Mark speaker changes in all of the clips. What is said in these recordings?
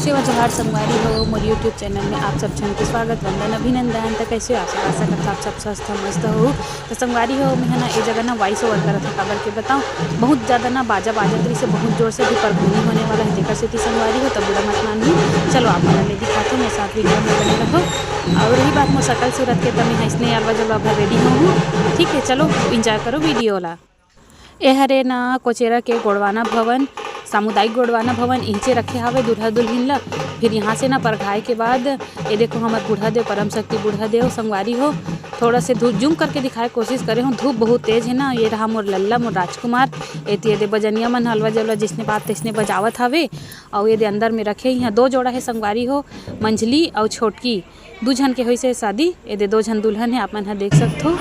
Speaker 1: सेवा जोहार संगवारी हो मोर यूट्यूब चैनल में आप सब झन के स्वागत वंदन अभिनंदन। तो कैसे हो आशा करता आप सब स्वस्थ मस्त हो। तो संगवारी हो मैं ना ये जगह ना वॉइस ओवर करत था काबर के बताऊँ बहुत ज़्यादा ना बाजा बाजत रही से बहुत जोर से भी परगुनी होने वाला है जेकर से संगवारी हो तब बुरा मत मानी। चलो आप मन ले दिखाते हो मैं साथ वीडियो में बने रहो। और रही बात मोर सकल सूरत के तमें हंसने अलवा जलवा भर रेडी हूँ। ठीक है चलो इंजॉय करो वीडियो ला। ए हरे ना कोचेरा के गोड़वाना भवन सामुदायिक गोड़वाना भवन इंचे रखे हावे दूल्हा दुल्हन ला। फिर यहाँ से ना परघाए के बाद ये देखो हमार बूढ़ा देव परम शक्ति बूढ़ा देव संगवारी हो। थोड़ा से धूप जूम करके दिखाए कोशिश करे हूँ धूप बहुत तेज है ना। ये रहा मोर लल्ला मोर राजकुमार ये दे बजनिया मन हलवा जलवा जिसने बात तिसने बजावत हवे। और ये दे अंदर में रखे यहाँ दो जोड़ा है संगवारी हो मंझली और छोटकी दू झन के हुई से शादी। ये दे दो झन दुल्हन है आप मन ह देख सकते हो।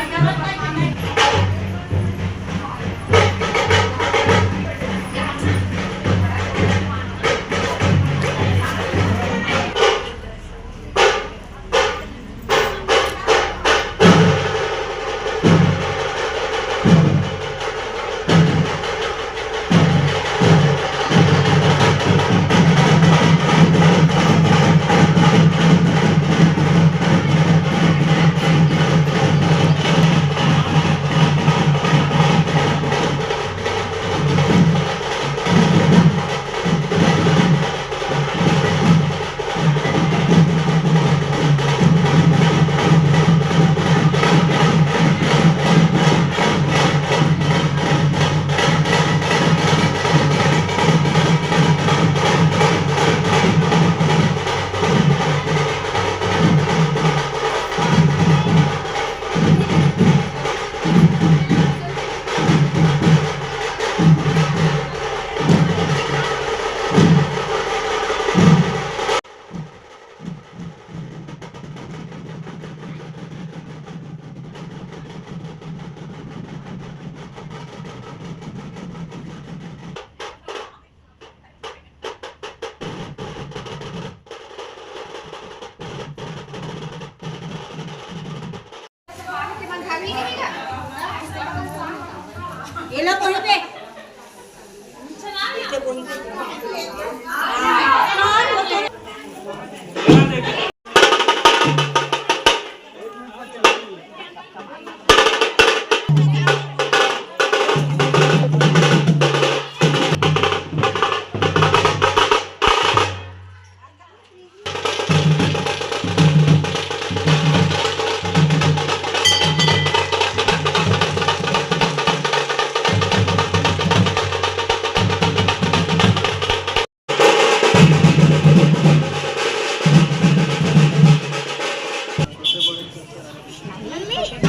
Speaker 2: ये लो कोई पे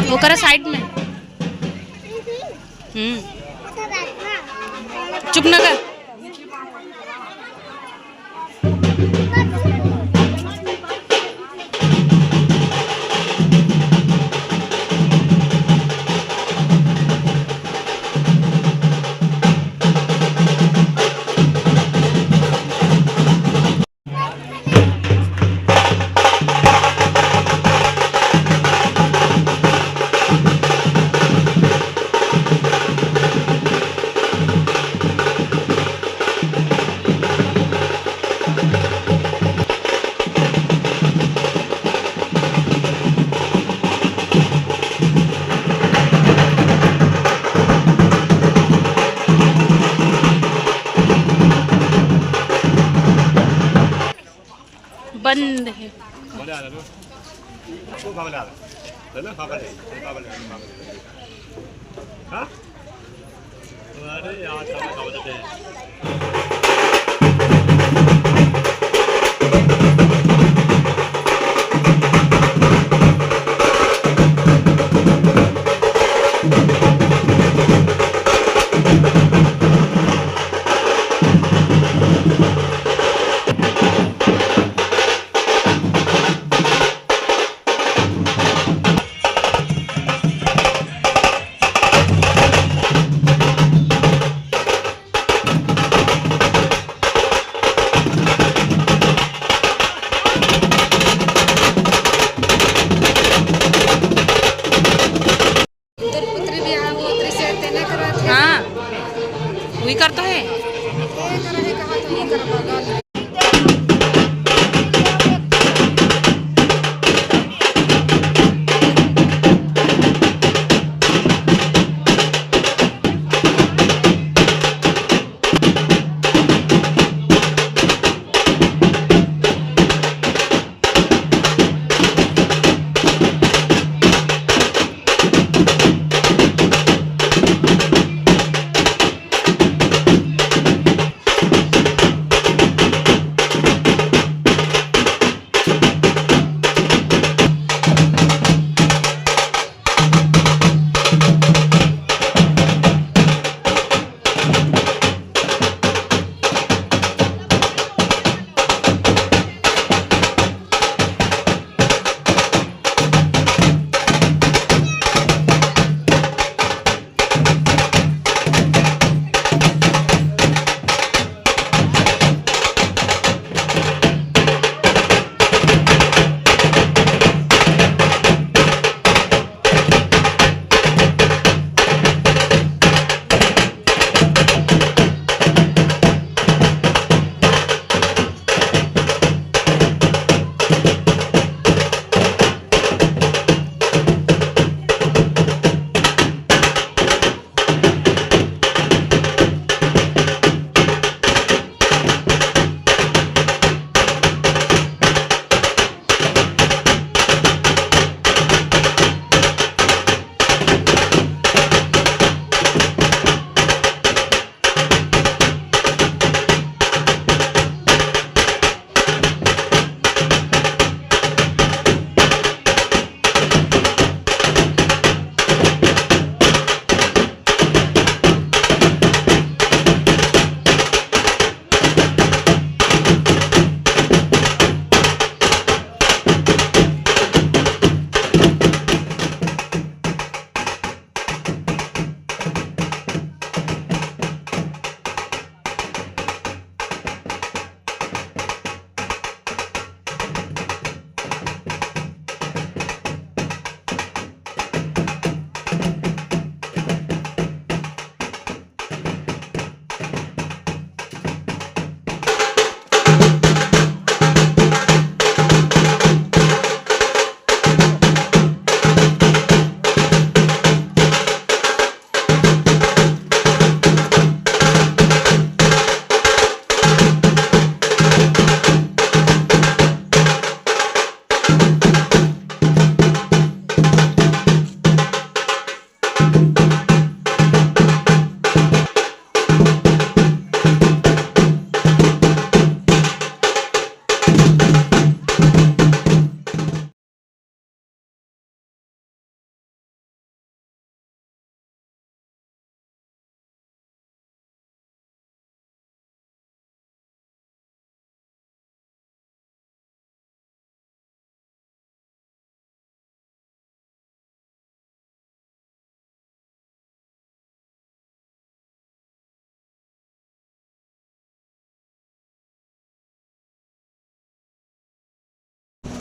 Speaker 1: वो करा साइड में चुप ना कर। बंद है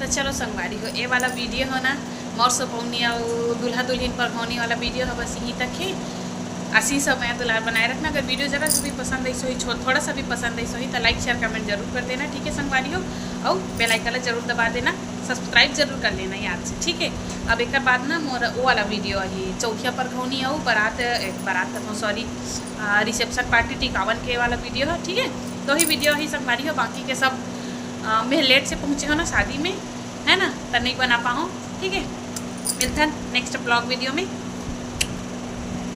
Speaker 1: तो चलो संगवारी हो ये वाला वीडियो हो ना मोर से पौनी और दूल्हा दुल्हन पर होने वाला वीडियो है बस यहीं तक है। ऐसी सब मैं दुलार बनाए रखना। अगर वीडियो जरा से भी पसंद आई सोई थोड़ा सा भी पसंद आई सोई तो लाइक शेयर कमेंट जरूर कर देना, ठीक है संगवारी हो। और बेल आइकन जरूर दबा देना, सब्सक्राइब जरूर कर लेना याद से, ठीक है। अब एक बाद ना मोर वो वाला वीडियो है चौकिया पर घौनी और बारात सॉरी रिसेप्शन पार्टी टिकावन के वाला वीडियो है, ठीक है। तो ही वीडियो ही संगवारी हो, बाकी के सब मैं लेट से पहुँचे हो ना शादी में, है ना, तो नहीं बना पाऊँ, ठीक है। मिलते हैं नेक्स्ट ब्लॉग वीडियो में।